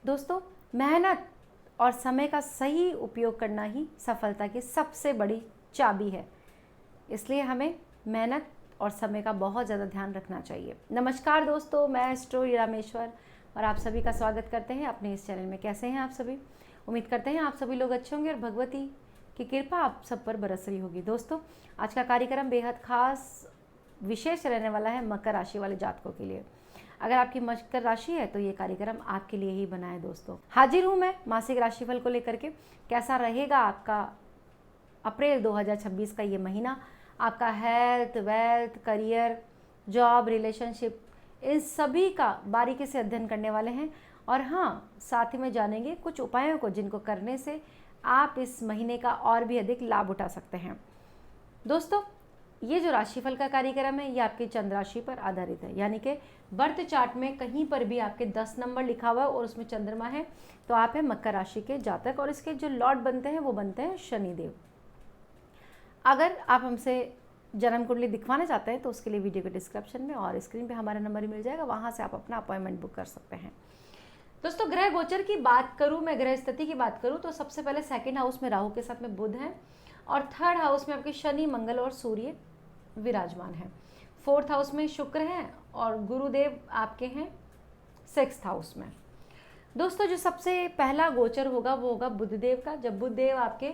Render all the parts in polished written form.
दोस्तों, मेहनत और समय का सही उपयोग करना ही सफलता की सबसे बड़ी चाबी है। इसलिए हमें मेहनत और समय का बहुत ज़्यादा ध्यान रखना चाहिए। नमस्कार दोस्तों, मैं एस्ट्रो रामेश्वर और आप सभी का स्वागत करते हैं अपने इस चैनल में। कैसे हैं आप सभी? उम्मीद करते हैं आप सभी लोग अच्छे होंगे और भगवती की कृपा आप सब पर बरस रही होगी। दोस्तों, आज का कार्यक्रम बेहद खास विशेष रहने वाला है मकर राशि वाले जातकों के लिए। अगर आपकी मकर राशि है तो ये कार्यक्रम आपके लिए ही बना है। दोस्तों, हाजिर हूँ मैं मासिक राशिफल को लेकर के। कैसा रहेगा आपका अप्रैल 2026 का ये महीना, आपका health, wealth, career, job, relationship, इन सभी का बारीकी से अध्ययन करने वाले हैं। और हाँ, साथ ही में जानेंगे कुछ उपायों को जिनको करने से आप इस महीने का और भी अधिक लाभ उठा सकते हैं। दोस्तों, ये जो राशिफल का कार्यक्रम है ये आपकी चंद्र राशि पर आधारित है, यानी कि बर्थ चार्ट में कहीं पर भी आपके 10 नंबर लिखा हुआ है और उसमें चंद्रमा है तो आप है मकर राशि के जातक। और इसके जो लॉर्ड बनते हैं वो बनते हैं शनिदेव। अगर आप हमसे जन्म कुंडली दिखवाना चाहते हैं तो उसके लिए वीडियो के डिस्क्रिप्शन में और स्क्रीन पे हमारा नंबर ही मिल जाएगा, वहाँ से आप अपना अपॉइंटमेंट बुक कर सकते हैं। दोस्तों, ग्रह गोचर की बात करूँ, मैं ग्रह स्थिति की बात करूँ तो सबसे पहले सेकंड हाउस में राहु के साथ में बुध है और थर्ड हाउस में आपके शनि, मंगल और सूर्य विराजमान है। फोर्थ हाउस में शुक्र है और गुरुदेव आपके हैं सिक्स्थ हाउस में। दोस्तों, जो सबसे पहला गोचर होगा वो होगा बुधदेव का, जब बुधदेव आपके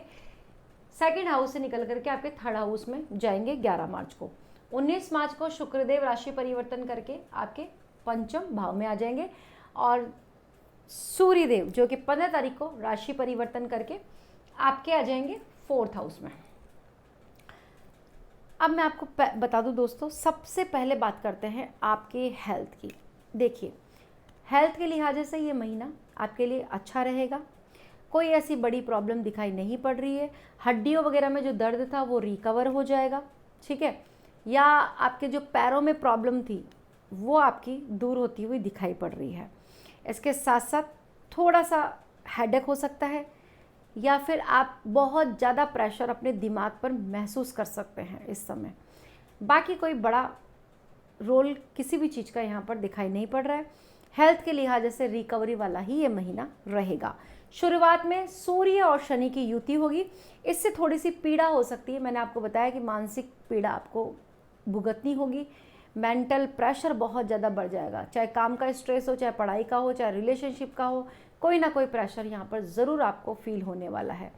सेकंड हाउस से निकल करके आपके थर्ड हाउस में जाएंगे 11 मार्च को। 19 मार्च को शुक्रदेव राशि परिवर्तन करके आपके पंचम भाव में आ जाएंगे और सूर्यदेव जो कि 15 तारीख को राशि परिवर्तन करके आपके आ जाएंगे फोर्थ हाउस में। अब मैं आपको बता दूं दोस्तों, सबसे पहले बात करते हैं आपके हेल्थ की। देखिए, हेल्थ के लिहाज से ये महीना आपके लिए अच्छा रहेगा। कोई ऐसी बड़ी प्रॉब्लम दिखाई नहीं पड़ रही है। हड्डियों वगैरह में जो दर्द था वो रिकवर हो जाएगा, ठीक है। या आपके जो पैरों में प्रॉब्लम थी वो आपकी दूर होती हुई दिखाई पड़ रही है। इसके साथ साथ थोड़ा सा हेडेक हो सकता है या फिर आप बहुत ज़्यादा प्रेशर अपने दिमाग पर महसूस कर सकते हैं इस समय। बाकी कोई बड़ा रोल किसी भी चीज़ का यहाँ पर दिखाई नहीं पड़ रहा है। हेल्थ के लिहाज से रिकवरी वाला ही ये महीना रहेगा। शुरुआत में सूर्य और शनि की युति होगी, इससे थोड़ी सी पीड़ा हो सकती है। मैंने आपको बताया कि मानसिक पीड़ा आपको भुगतनी होगी। मेंटल प्रेशर बहुत ज़्यादा बढ़ जाएगा, चाहे काम का स्ट्रेस हो, चाहे पढ़ाई का हो, चाहे रिलेशनशिप का हो, कोई ना कोई प्रेशर यहाँ पर ज़रूर आपको फील होने वाला है।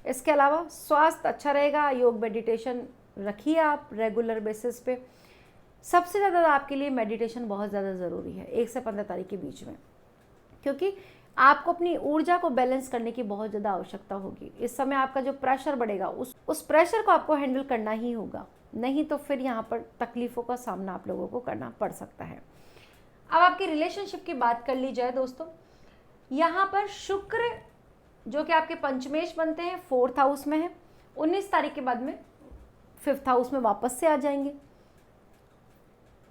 इसके अलावा स्वास्थ्य अच्छा रहेगा। योग मेडिटेशन रखिए आप रेगुलर बेसिस पे। सबसे ज़्यादा आपके लिए मेडिटेशन बहुत ज़्यादा ज़रूरी है 1 से 15 तारीख के बीच में, क्योंकि आपको अपनी ऊर्जा को बैलेंस करने की बहुत ज़्यादा आवश्यकता होगी। इस समय आपका जो प्रेशर बढ़ेगा उस प्रेशर को आपको हैंडल करना ही होगा, नहीं तो फिर यहाँ पर तकलीफ़ों का सामना आप लोगों को करना पड़ सकता है। अब आपकी रिलेशनशिप की बात कर ली जाए दोस्तों, यहाँ पर शुक्र जो कि आपके पंचमेश बनते हैं फोर्थ हाउस में है, 19 तारीख के बाद में फिफ्थ हाउस में वापस से आ जाएंगे।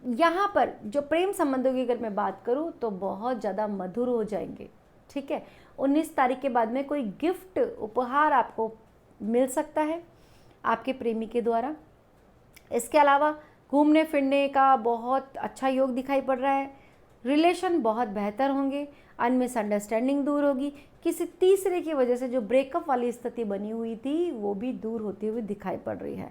यहाँ पर जो प्रेम संबंधों की अगर मैं बात करूँ तो बहुत ज़्यादा मधुर हो जाएंगे, ठीक है। 19 तारीख के बाद में कोई गिफ्ट उपहार आपको मिल सकता है आपके प्रेमी के द्वारा। इसके अलावा घूमने फिरने का बहुत अच्छा योग दिखाई पड़ रहा है। रिलेशन बहुत बेहतर होंगे, अनमिसअंडरस्टैंडिंग दूर होगी। किसी तीसरे की वजह से जो ब्रेकअप वाली स्थिति बनी हुई थी वो भी दूर होती हुई दिखाई पड़ रही है।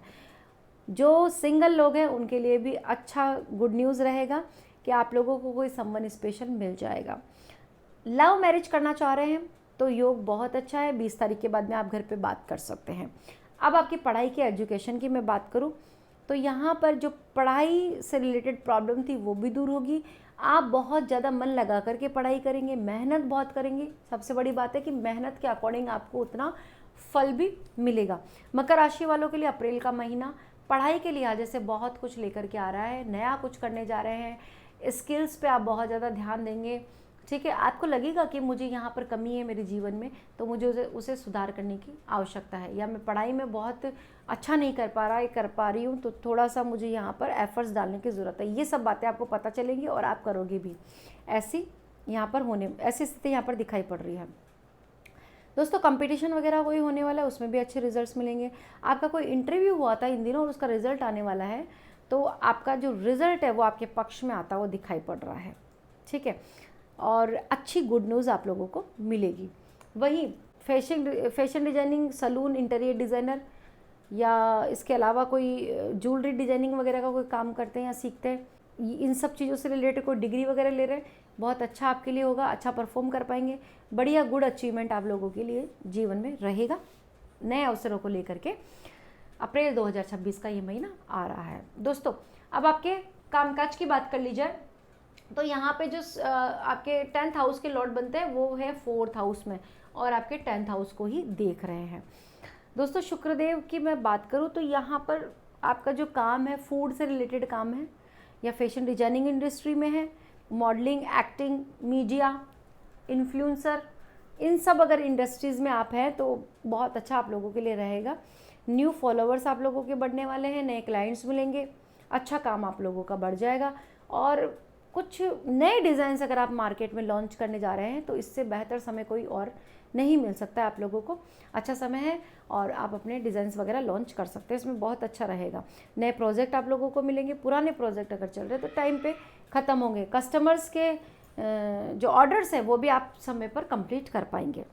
जो सिंगल लोग हैं उनके लिए भी अच्छा गुड न्यूज़ रहेगा कि आप लोगों को कोई संबंध स्पेशल मिल जाएगा। लव मैरिज करना चाह रहे हैं तो योग बहुत अच्छा है, 20 तारीख के बाद में आप घर पे बात कर सकते हैं। अब आपकी पढ़ाई की एजुकेशन की मैं बात करूं तो यहाँ पर जो पढ़ाई से रिलेटेड प्रॉब्लम थी वो भी दूर होगी। आप बहुत ज़्यादा मन लगा करके पढ़ाई करेंगे, मेहनत बहुत करेंगे। सबसे बड़ी बात है कि मेहनत के अकॉर्डिंग आपको उतना फल भी मिलेगा। मकर राशि वालों के लिए अप्रैल का महीना पढ़ाई के लिहाज से बहुत कुछ लेकर के आ रहा है, नया कुछ करने जा रहे हैं। स्किल्स पे आप बहुत ज़्यादा ध्यान देंगे, ठीक है। आपको लगेगा कि मुझे यहाँ पर कमी है मेरे जीवन में तो मुझे उसे सुधार करने की आवश्यकता है, या मैं पढ़ाई में बहुत अच्छा नहीं कर पा रही हूँ तो थोड़ा सा मुझे यहाँ पर एफर्ट्स डालने की ज़रूरत है। ये सब बातें आपको पता चलेंगी और आप करोगे भी। ऐसी स्थिति यहाँ पर दिखाई पड़ रही है। दोस्तों, कंपटीशन वगैरह कोई होने वाला है उसमें भी अच्छे रिजल्ट्स मिलेंगे। आपका कोई इंटरव्यू हुआ था इन दिनों और उसका रिजल्ट आने वाला है तो आपका जो रिजल्ट है वो आपके पक्ष में आता हुआ दिखाई पड़ रहा है, ठीक है। और अच्छी गुड न्यूज़ आप लोगों को मिलेगी। वहीं fashion designing, salon, interior designer या इसके अलावा कोई ज्वेलरी डिज़ाइनिंग वगैरह का कोई काम करते हैं या सीखते हैं, इन सब चीज़ों से रिलेटेड कोई डिग्री वगैरह ले रहे हैं, बहुत अच्छा आपके लिए होगा, अच्छा परफॉर्म कर पाएंगे, बढ़िया गुड अचीवमेंट आप लोगों के लिए जीवन में रहेगा। नए अवसरों को लेकर के अप्रैल 2026 का ये महीना आ रहा है। दोस्तों, अब आपके कामकाज की बात कर ली जाए तो यहाँ पे जो आपके 10th हाउस के लॉर्ड बनते हैं वो है 4th हाउस में, और आपके 10th हाउस को ही देख रहे हैं। दोस्तों, शुक्रदेव की मैं बात करूँ तो यहाँ पर आपका जो काम है फूड से रिलेटेड काम है, या फैशन डिजाइनिंग इंडस्ट्री में है, मॉडलिंग, एक्टिंग, मीडिया, इन्फ्लुएंसर, इन सब अगर इंडस्ट्रीज़ में आप हैं तो बहुत अच्छा आप लोगों के लिए रहेगा। न्यू फॉलोअर्स आप लोगों के बढ़ने वाले हैं, नए क्लाइंट्स मिलेंगे, अच्छा काम आप लोगों का बढ़ जाएगा। और कुछ नए डिज़ाइंस अगर आप मार्केट में लॉन्च करने जा रहे हैं तो इससे बेहतर समय कोई और नहीं मिल सकता है आप लोगों को। अच्छा समय है और आप अपने डिज़ाइंस वगैरह लॉन्च कर सकते हैं, इसमें बहुत अच्छा रहेगा। नए प्रोजेक्ट आप लोगों को मिलेंगे, पुराने प्रोजेक्ट अगर चल रहे तो टाइम पे ख़त्म होंगे। कस्टमर्स के जो ऑर्डर्स हैं वो भी आप समय पर कंप्लीट कर पाएंगे।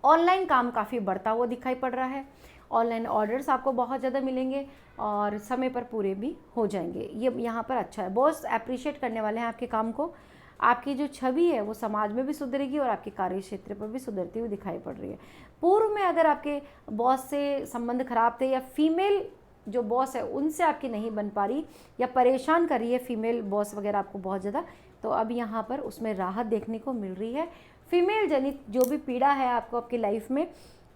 ऑनलाइन काम काफ़ी बढ़ता हुआ दिखाई पड़ रहा है, ऑनलाइन ऑर्डर्स आपको बहुत ज़्यादा मिलेंगे और समय पर पूरे भी हो जाएंगे, ये यहाँ पर अच्छा है। बॉस अप्रिशिएट करने वाले हैं आपके काम को, आपकी जो छवि है वो समाज में भी सुधरेगी और आपके कार्य क्षेत्र पर भी सुधरती हुई दिखाई पड़ रही है। पूर्व में अगर आपके बॉस से संबंध खराब थे या फीमेल जो बॉस है उनसे आपकी नहीं बन पा रही या परेशान कर रही है फीमेल बॉस वगैरह आपको बहुत ज़्यादा, तो अब यहाँ पर उसमें राहत देखने को मिल रही है। फीमेल जनित जो भी पीड़ा है आपको आपकी लाइफ में,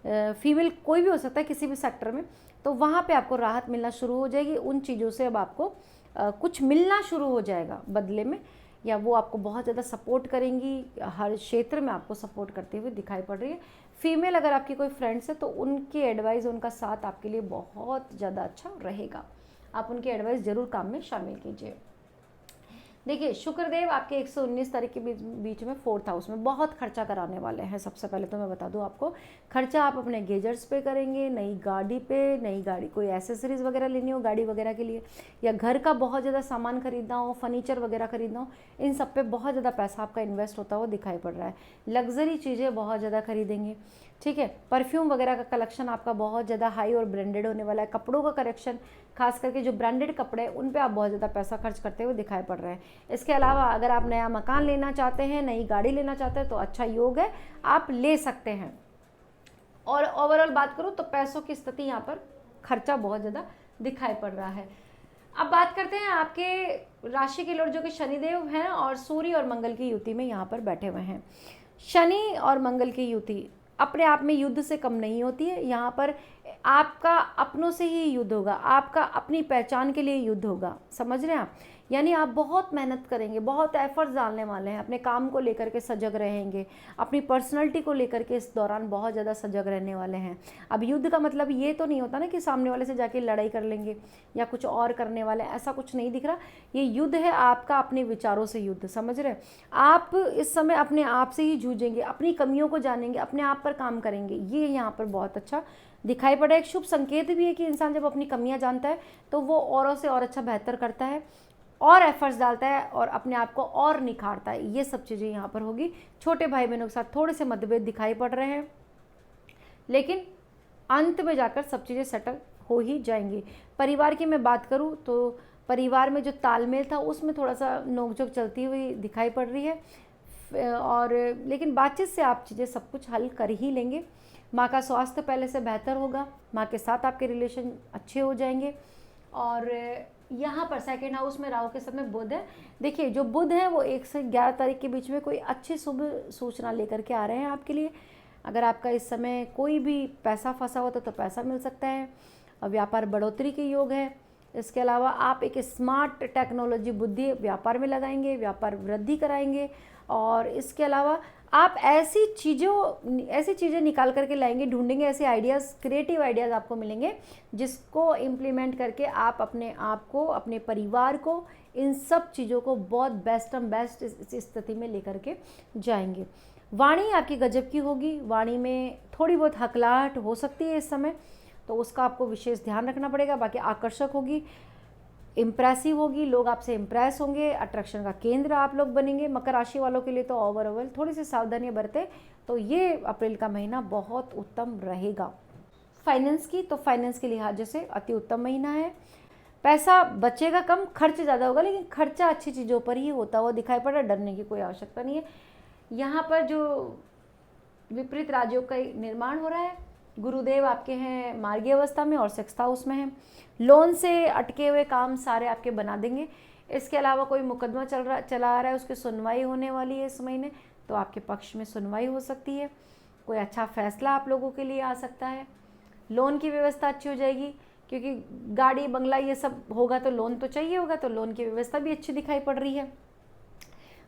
फीमेल कोई भी हो सकता है किसी भी सेक्टर में, तो वहाँ पे आपको राहत मिलना शुरू हो जाएगी। उन चीज़ों से अब आपको कुछ मिलना शुरू हो जाएगा बदले में, या वो आपको बहुत ज़्यादा सपोर्ट करेंगी, हर क्षेत्र में आपको सपोर्ट करते हुए दिखाई पड़ रही है। फीमेल अगर आपकी कोई फ्रेंड्स है तो उनकी एडवाइस, उनका साथ आपके लिए बहुत ज़्यादा अच्छा रहेगा, आप उनकी एडवाइस ज़रूर काम में शामिल कीजिए। देखिए, शुक्रदेव आपके 119 तारीख के बीच में 4th हाउस में बहुत खर्चा कराने वाले हैं। सबसे पहले तो मैं बता दूं आपको, खर्चा आप अपने गेजेट्स पे करेंगे, नई गाड़ी पे, नई गाड़ी कोई एसेसरीज़ वगैरह लेनी हो गाड़ी वगैरह के लिए, या घर का बहुत ज़्यादा सामान खरीदना हो, फर्नीचर वगैरह खरीदना हो, इन सब पे बहुत ज़्यादा पैसा आपका इन्वेस्ट होता हुआ दिखाई पड़ रहा है। लग्जरी चीज़ें बहुत ज़्यादा खरीदेंगे, ठीक है। परफ्यूम वगैरह का कलेक्शन आपका बहुत ज़्यादा हाई और ब्रांडेड होने वाला है। कपड़ों का कलेक्शन, खास करके जो ब्रांडेड कपड़े हैं उन पे आप बहुत ज़्यादा पैसा खर्च करते हुए दिखाई पड़ रहे हैं। इसके अलावा अगर आप नया मकान लेना चाहते हैं, नई गाड़ी लेना चाहते हैं तो अच्छा योग है, आप ले सकते हैं। और ओवरऑल बात करूँ तो पैसों की स्थिति यहाँ पर खर्चा बहुत ज़्यादा दिखाई पड़ रहा है। अब बात करते हैं आपके राशि के लॉर्ड जो कि शनिदेव हैं और सूर्य और मंगल की युति में यहाँ पर बैठे हुए हैं। शनि और मंगल की युति अपने आप में युद्ध से कम नहीं होती है। यहाँ पर आपका अपनों से ही युद्ध होगा, आपका अपनी पहचान के लिए युद्ध होगा, समझ रहे हैं आप। यानी आप बहुत मेहनत करेंगे, बहुत एफर्ट्स डालने वाले हैं, अपने काम को लेकर के सजग रहेंगे, अपनी पर्सनैलिटी को लेकर के इस दौरान बहुत ज़्यादा सजग रहने वाले हैं। अब युद्ध का मतलब ये तो नहीं होता ना कि सामने वाले से जाके लड़ाई कर लेंगे या कुछ और करने वाले, ऐसा कुछ नहीं दिख रहा। ये युद्ध है आपका अपने विचारों से युद्ध, समझ रहे हैं। आप इस समय अपने आप से ही जूझेंगे, अपनी कमियों को जानेंगे, अपने आप पर काम करेंगे, ये यहाँ पर बहुत अच्छा दिखाई पड़ा। एक शुभ संकेत भी है कि इंसान जब अपनी कमियां जानता है तो वो औरों से और अच्छा बेहतर करता है और एफर्ट्स डालता है और अपने आप को और निखारता है। ये सब चीज़ें यहाँ पर होगी। छोटे भाई बहनों के साथ थोड़े से मतभेद दिखाई पड़ रहे हैं, लेकिन अंत में जाकर सब चीज़ें सेटल हो ही जाएंगी। परिवार की मैं बात करूँ तो परिवार में जो तालमेल था उसमें थोड़ा सा नोकझोंक चलती हुई दिखाई पड़ रही है, और लेकिन बातचीत से आप चीज़ें सब कुछ हल कर ही लेंगे। माँ का स्वास्थ्य पहले से बेहतर होगा, माँ के साथ आपके रिलेशन अच्छे हो जाएंगे। और यहाँ पर 2nd हाउस में राहु के साथ में बुध है। देखिए, जो बुध है वो 1 से 11 तारीख के बीच में कोई अच्छी शुभ सूचना लेकर के आ रहे हैं आपके लिए। अगर आपका इस समय कोई भी पैसा फंसा हुआ तो पैसा मिल सकता है, और व्यापार बढ़ोतरी के योग है। इसके अलावा आप एक स्मार्ट टेक्नोलॉजी बुद्धि व्यापार में लगाएंगे, व्यापार वृद्धि कराएंगे। और इसके अलावा आप ऐसी चीज़ें निकाल करके लाएंगे, ढूंढेंगे ऐसे आइडियाज़, क्रिएटिव आइडियाज़ आपको मिलेंगे जिसको इम्प्लीमेंट करके आप अपने आप को, अपने परिवार को, इन सब चीज़ों को बहुत बेस्ट स्थिति में लेकर के जाएंगे। वाणी आपकी गजब की होगी, वाणी में थोड़ी बहुत हकलाहट हो सकती है इस समय, तो उसका आपको विशेष ध्यान रखना पड़ेगा। बाकी आकर्षक होगी। इम्प्रेसिव होगी, लोग आपसे इम्प्रेस होंगे, अट्रैक्शन का केंद्र आप लोग बनेंगे। मकर राशि वालों के लिए तो ओवरऑल थोड़ी सी सावधानियां बरतें तो ये अप्रैल का महीना बहुत उत्तम रहेगा। फाइनेंस की, तो फाइनेंस के लिहाज से अति उत्तम महीना है। पैसा बचेगा कम, खर्च ज़्यादा होगा, लेकिन खर्चा अच्छी चीज़ों पर ही होता हुआ दिखाई पड़ रहा है, डरने की कोई आवश्यकता नहीं है। यहाँ पर जो विपरीत राजयोग का निर्माण हो रहा है, गुरुदेव आपके हैं मार्गीय अवस्था में और 6th हाउस में है। लोन से अटके हुए काम सारे आपके बना देंगे। इसके अलावा कोई मुकदमा चला आ रहा है, उसकी सुनवाई होने वाली है इस महीने, तो आपके पक्ष में सुनवाई हो सकती है। कोई अच्छा फैसला आप लोगों के लिए आ सकता है। लोन की व्यवस्था अच्छी हो जाएगी, क्योंकि गाड़ी बंगला ये सब होगा तो लोन तो चाहिए होगा, तो लोन की व्यवस्था भी अच्छी दिखाई पड़ रही है।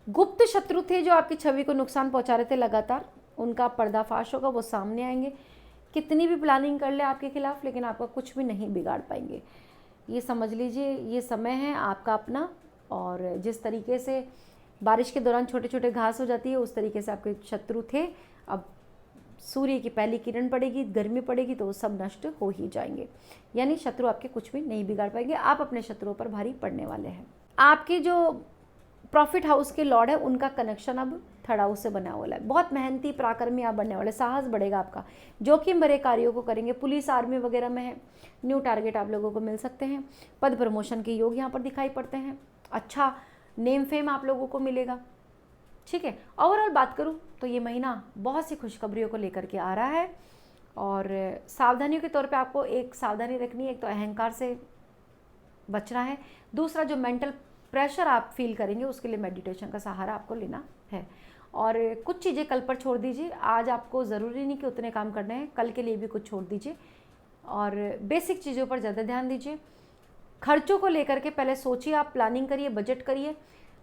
गुप्त शत्रु थे जो आपकी छवि को नुकसान पहुंचा रहे थे लगातार, उनका पर्दाफाश होगा, वो सामने आएंगे। कितनी भी प्लानिंग कर ले आपके खिलाफ, लेकिन आपका कुछ भी नहीं बिगाड़ पाएंगे। ये समझ लीजिए ये समय है आपका अपना, और जिस तरीके से बारिश के दौरान छोटे छोटे घास हो जाती है, उस तरीके से आपके शत्रु थे। अब सूर्य की पहली किरण पड़ेगी, गर्मी पड़ेगी, तो वो सब नष्ट हो ही जाएंगे। यानी शत्रु आपके कुछ भी नहीं बिगाड़ पाएंगे, आप अपने शत्रुओं पर भारी पड़ने वाले हैं। आपके जो प्रॉफिट हाउस के लॉर्ड है, उनका कनेक्शन अब 3rd हाउस से बना वाला है। बहुत मेहनती पराक्रमी आप बनने वाले, साहस बढ़ेगा आपका, जोखिम भरे कार्यों को करेंगे। पुलिस आर्मी वगैरह में है, न्यू टारगेट आप लोगों को मिल सकते हैं। पद प्रमोशन के योग यहाँ पर दिखाई पड़ते हैं। अच्छा नेम फेम आप लोगों को मिलेगा। ठीक है, ओवरऑल बात करूँ तो ये महीना बहुत सी खुशखबरियों को लेकर के आ रहा है, और सावधानियों के तौर पे आपको एक सावधानी रखनी है। एक तो अहंकार से बचना है, दूसरा जो मेंटल प्रेशर आप फील करेंगे उसके लिए मेडिटेशन का सहारा आपको लेना है। और कुछ चीज़ें कल पर छोड़ दीजिए, आज आपको ज़रूरी नहीं कि उतने काम करने हैं, कल के लिए भी कुछ छोड़ दीजिए, और बेसिक चीज़ों पर ज़्यादा ध्यान दीजिए। खर्चों को लेकर के पहले सोचिए, आप प्लानिंग करिए, बजट करिए,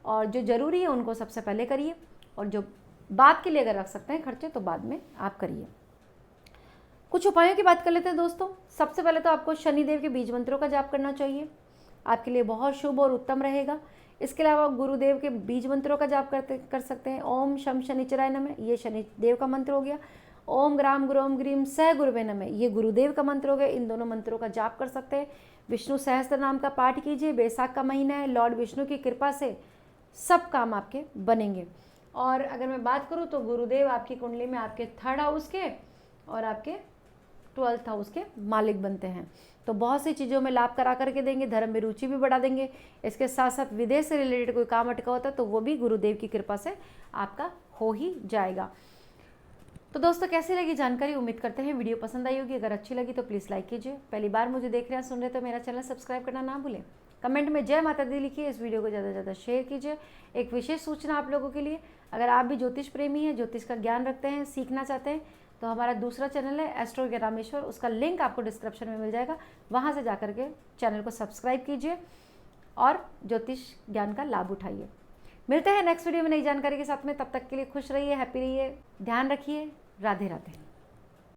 और जो ज़रूरी है उनको सबसे पहले करिए, और जो बाद के लिए अगर रख सकते हैं खर्चे तो बाद में आप करिए। कुछ उपायों की बात कर लेते हैं दोस्तों। सबसे पहले तो आपको शनिदेव के बीज मंत्रों का जाप करना चाहिए, आपके लिए बहुत शुभ और उत्तम रहेगा। इसके अलावा गुरुदेव के बीज मंत्रों का जाप कर सकते हैं। ओम शम शनिचराय नमः, ये शनिदेव का मंत्र हो गया। ओम ग्राम गुरोम ग्रीम सह गुरुवे नमः, ये गुरुदेव का मंत्र हो गया। इन दोनों मंत्रों का जाप कर सकते हैं। विष्णु सहस्त्र नाम का पाठ कीजिए। बैसाख का महीना है, लॉर्ड विष्णु की कृपा से सब काम आपके बनेंगे। और अगर मैं बात करूँ तो गुरुदेव आपकी कुंडली में आपके 3rd हाउस के और आपके 12th हाउस के मालिक बनते हैं, तो बहुत सी चीज़ों में लाभ करा करके देंगे। धर्म में रुचि भी बढ़ा देंगे। इसके साथ साथ विदेश से रिलेटेड कोई काम अटका होता है तो वो भी गुरुदेव की कृपा से आपका हो ही जाएगा। तो दोस्तों कैसी लगी जानकारी, उम्मीद करते हैं वीडियो पसंद आई होगी। अगर अच्छी लगी तो प्लीज़ लाइक कीजिए। पहली बार मुझे देख रहे हैं, सुन रहे तो मेरा चैनल सब्सक्राइब करना ना भूलें। कमेंट में जय माता दी लिखिए। इस वीडियो को ज़्यादा से ज़्यादा शेयर कीजिए। एक विशेष सूचना आप लोगों के लिए, अगर आप भी ज्योतिष प्रेमी हैं, ज्योतिष का ज्ञान रखते हैं, सीखना चाहते हैं, तो हमारा दूसरा चैनल है एस्ट्रो रामेश्वर, उसका लिंक आपको डिस्क्रिप्शन में मिल जाएगा। वहाँ से जाकर के चैनल को सब्सक्राइब कीजिए और ज्योतिष ज्ञान का लाभ उठाइए। मिलते हैं नेक्स्ट वीडियो में नई जानकारी के साथ में। तब तक के लिए खुश रहिए, हैप्पी रहिए, ध्यान रखिए। राधे राधे।